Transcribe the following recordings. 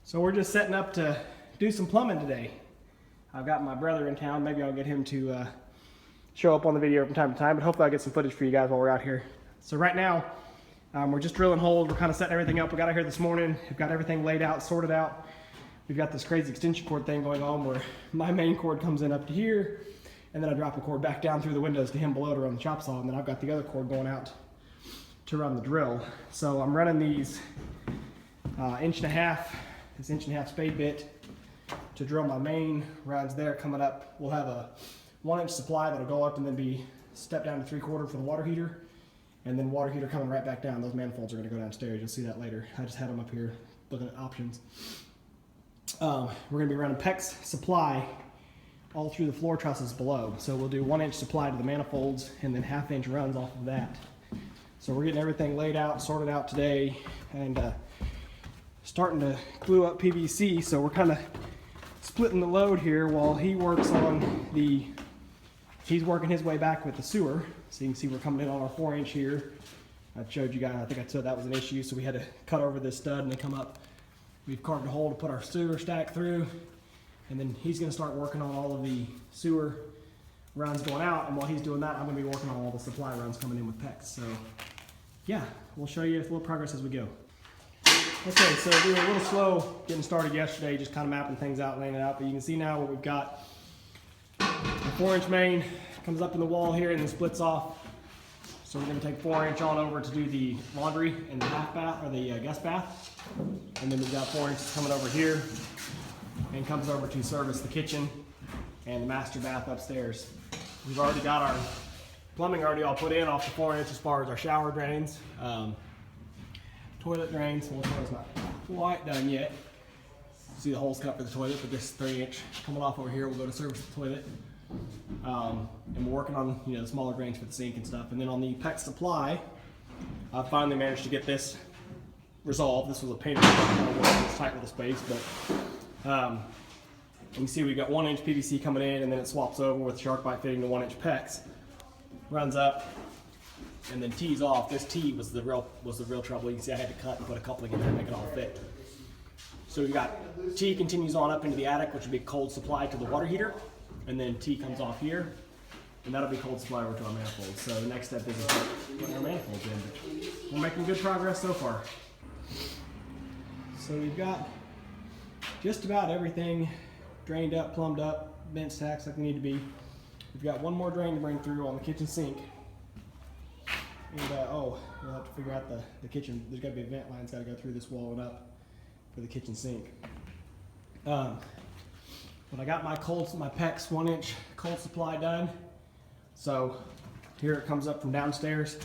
So we're just setting up to do some plumbing today. I've got my brother in town. Maybe I'll get him to show up on the video from time to time, but hopefully I'll get some footage for you guys while we're out here. So right now, we're just drilling holes. We're kind of setting everything up. We got out here this morning. We've got everything laid out, sorted out. We've got this crazy extension cord thing going on where my main cord comes in up to here, and then I drop a cord back down through the windows to him below to run the chop saw, and then I've got the other cord going out to run the drill. So I'm running these this inch and a half spade bit to drill my main rounds there. Coming up, we'll have a 1-inch supply that'll go up and then be stepped down to 3/4 for the water heater, and then water heater coming right back down. Those manifolds are going to go downstairs. You'll see that later. I just had them up here looking at options. We're going to be running PEX supply all through the floor trusses below. So we'll do 1-inch supply to the manifolds and then 1/2-inch runs off of that. So we're getting everything laid out, sorted out today, and starting to glue up PVC. So we're kind of splitting the load here while he works on he's working his way back with the sewer. So you can see we're coming in on our 4-inch here. I showed you guys, I think I said that was an issue, so we had to cut over this stud and then come up. We've carved a hole to put our sewer stack through, and then he's going to start working on all of the sewer runs going out, and while he's doing that, I'm going to be working on all the supply runs coming in with PEX. So yeah, we'll show you a little progress as we go. Okay, so we were a little slow getting started yesterday, just kind of mapping things out, laying it out, but you can see now what we've got. The 4-inch main comes up in the wall here and then splits off. So we're going to take 4-inch on over to do the laundry and the half bath, or the guest bath. And then we've got 4 inches coming over here and comes over to service the kitchen and the master bath upstairs. We've already got our plumbing already all put in off the 4-inch as far as our shower drains. Toilet drains, well, the toilet's not quite done yet. See the holes cut for the toilet, but this 3-inch coming off over here will go to service the toilet. And we're working on the smaller drains for the sink and stuff. And then on the PEX supply, I finally managed to get this resolved. This was a pain in the butt, it's tight little space, but you can see we've got 1-inch PVC coming in, and then it swaps over with shark bite fitting to 1-inch PEX. Runs up and then tees off. This tee was the real trouble. You can see I had to cut and put a coupling in there to make it all fit. So we've got tee continues on up into the attic, which would be cold supply to the water heater, and then tee comes off here, and that'll be cold supply over to our manifolds. So the next step is putting our manifolds in. But we're making good progress so far. So we've got just about everything drained up, plumbed up, vent stacks like they need to be. We've got one more drain to bring through on the kitchen sink. And we'll have to figure out the kitchen. There's got to be a vent line that's got to go through this wall and up for the kitchen sink. But I got my PEX 1-inch cold supply done. So here it comes up from downstairs.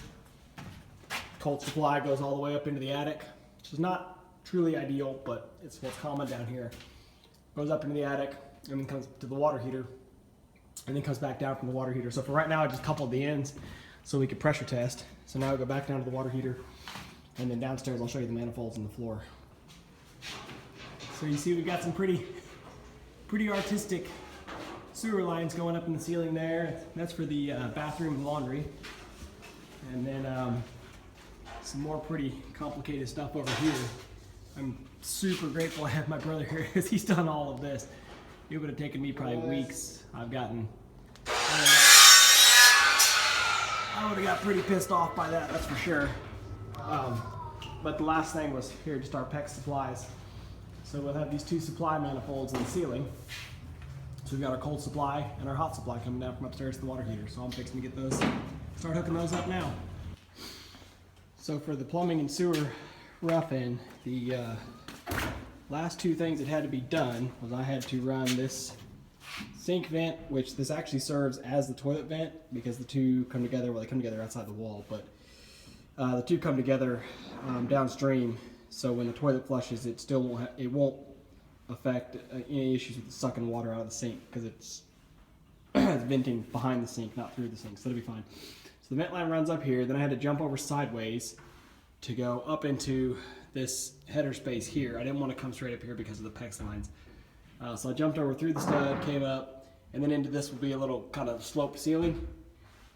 Cold supply goes all the way up into the attic, which is not truly ideal, but it's what's common down here. Goes up into the attic and then comes to the water heater, and then comes back down from the water heater. So for right now, I just coupled the ends so we could pressure test. So now we go back down to the water heater, and then downstairs I'll show you the manifolds and the floor. So you see we've got some pretty artistic sewer lines going up in the ceiling there. That's for the bathroom and laundry. And then some more pretty complicated stuff over here. I'm super grateful I have my brother here because he's done all of this. It would have taken me probably weeks. I would have got pretty pissed off by that's for sure. But the last thing was here, just our PEX supplies. So we'll have these 2 supply manifolds in the ceiling. So we've got our cold supply and our hot supply coming down from upstairs to the water heater. So I'm fixing to get those, start hooking those up now. So for the plumbing and sewer rough-in, the last 2 things that had to be done was I had to run this sink vent, which this actually serves as the toilet vent because the 2 come together, well, they come together outside the wall, but the 2 come together downstream, so when the toilet flushes, it won't affect any issues with sucking water out of the sink because it's venting behind the sink, not through the sink, so it'll be fine. So the vent line runs up here, then I had to jump over sideways to go up into this header space here. I didn't want to come straight up here because of the PEX lines. So I jumped over through the stud, came up, and then into this will be a little kind of slope ceiling.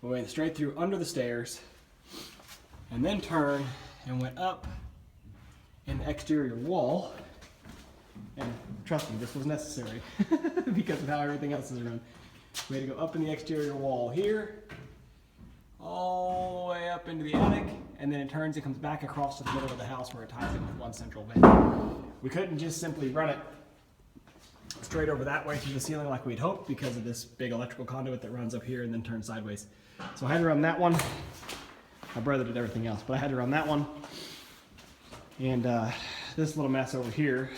We went straight through under the stairs, and then turned and went up in the exterior wall, trust me, this was necessary because of how everything else is run. We had to go up in the exterior wall here, all the way up into the attic, and then it turns, it comes back across to the middle of the house where it ties in with one central vent. We couldn't just simply run it straight over that way through the ceiling like we'd hoped because of this big electrical conduit that runs up here and then turns sideways. So I had to run that one. My brother did everything else, but I had to run that one. And this little mess over here.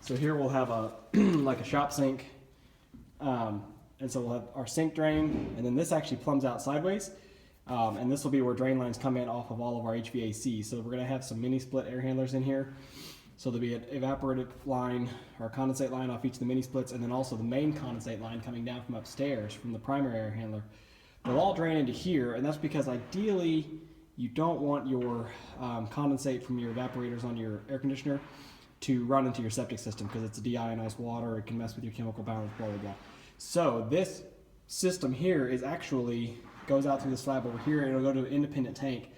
So here we'll have a like a shop sink. And so we'll have our sink drain, and then this actually plumbs out sideways. And this will be where drain lines come in off of all of our HVAC. So we're gonna have some mini split air handlers in here. So there'll be an evaporative line or condensate line off each of the mini splits, and then also the main condensate line coming down from upstairs from the primary air handler. They'll all drain into here, and that's because ideally you don't want your condensate from your evaporators on your air conditioner to run into your septic system because it's a deionized water, it can mess with your chemical balance, blah, blah, blah. So this system here is actually, goes out through the slab over here, and it'll go to an independent tank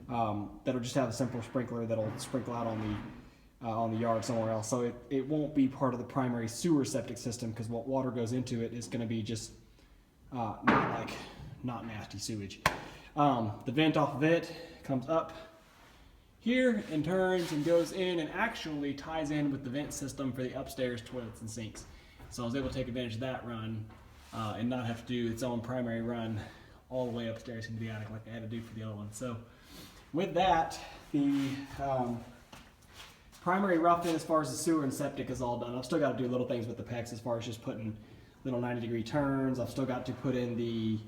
that'll just have a simple sprinkler that'll sprinkle out on the yard somewhere else. So it won't be part of the primary sewer septic system because what water goes into it is going to be just not nasty sewage. The vent off of it comes up here and turns and goes in and actually ties in with the vent system for the upstairs toilets and sinks. So I was able to take advantage of that run and not have to do its own primary run all the way upstairs into the attic like I had to do for the other one. So with that, the primary rough-in as far as the sewer and septic is all done. I've still got to do little things with the PEX as far as just putting little 90-degree turns. I've still got to put in the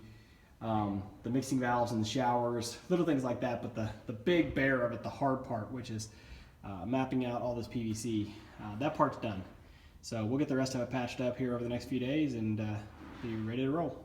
mixing valves in the showers, little things like that. But the big bear of it, the hard part, which is mapping out all this PVC, that part's done. So we'll get the rest of it patched up here over the next few days and be ready to roll.